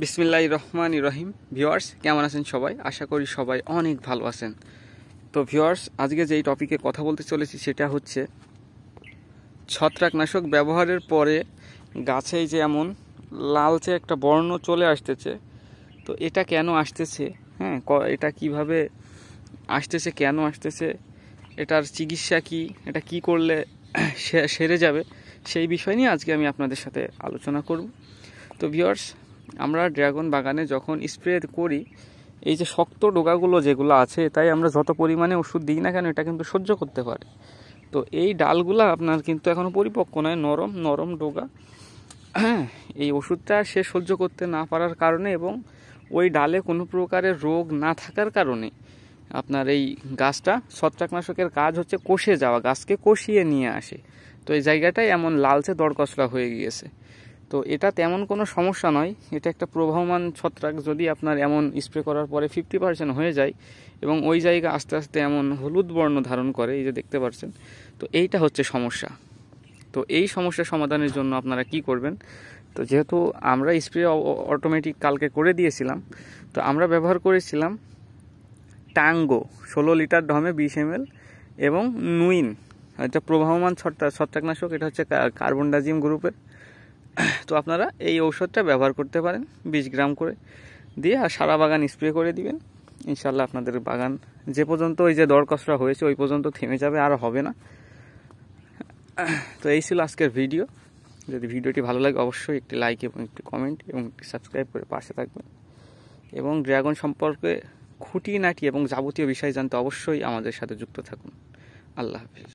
বিসমিল্লাহির রহমানির রহিম। ভিউয়ার্স, কেমন আছেন সবাই? আশা করি সবাই অনেক ভালো আছেন। তো ভিউয়ার্স, আজকে যেই টপিকে কথা বলতে চলেছি সেটা হচ্ছে ছত্রাকনাশক ব্যবহারের পরে গাছে যে এমন লালচে একটা বর্ণ চলে আসতেছে, তো এটা কেন আসতেছে, এটা কিভাবে আসতেছে, কেন আসতেছে, এটার চিকিৎসা কি, এটা কি করলে সেরে যাবে, সেই বিষয় নিয়ে আজকে আমি আপনাদের সাথে আলোচনা করব। তো ভিউয়ার্স, আমরা ড্রাগন বাগানে যখন স্প্রে করি, এই যে শক্ত ডোগাগুলো যেগুলো আছে, তাই আমরা যত পরিমাণে ওষুধ দিই না কেন এটা কিন্তু সহ্য করতে পারে। তো এই ডালগুলো আপনার কিন্তু এখনও পরিপক্ক নয়, নরম নরম ডোগা। এই ওষুধটা সে সহ্য করতে না পারার কারণে এবং ওই ডালে কোনো প্রকারের রোগ না থাকার কারণে আপনার এই গাছটা, ছত্রাকনাশকের কাজ হচ্ছে কষে যাওয়া, গাছকে কষিয়ে নিয়ে আসে। তো এই জায়গাটায় এমন লালচে দরকসলা হয়ে গিয়েছে। তো এটা তেমন কোনো সমস্যা নয়, এটা একটা প্রবাহমান ছত্রাক। যদি আপনার এমন স্প্রে করার পরে 50% হয়ে যায় এবং ওই জায়গা আস্তে আস্তে এমন হলুদ বর্ণ ধারণ করে, এই যে দেখতে পাচ্ছেন, তো এইটা হচ্ছে সমস্যা। তো এই সমস্যা সমাধানের জন্য আপনারা কি করবেন? তো যেহেতু আমরা স্প্রে অটোমেটিক কালকে করে দিয়েছিলাম, তো আমরা ব্যবহার করেছিলাম টাঙ্গো 16 লিটার ঢমে 20 ml এবং নুইন, এটা প্রবাহমান ছত্রাকনাশক, এটা হচ্ছে কার্বনডাজিম গ্রুপের। তো আপনারা এই ঔষধটা ব্যবহার করতে পারেন 20 গ্রাম করে দিয়ে, আর সারা বাগান স্প্রে করে দিবেন। ইনশাল্লাহ আপনাদের বাগান যে পর্যন্ত ওই যে দরকসরা হয়েছে ওই পর্যন্ত থেমে যাবে, আর হবে না। তো এই ছিল আজকের ভিডিও। যদি ভিডিওটি ভালো লাগে অবশ্যই একটি লাইক এবং একটি কমেন্ট এবং একটি সাবস্ক্রাইব করে পাশে থাকবেন, এবং ড্রাগন সম্পর্কে খুঁটিনাটি এবং যাবতীয় বিষয় জানতে অবশ্যই আমাদের সাথে যুক্ত থাকুন। আল্লাহ হাফিজ।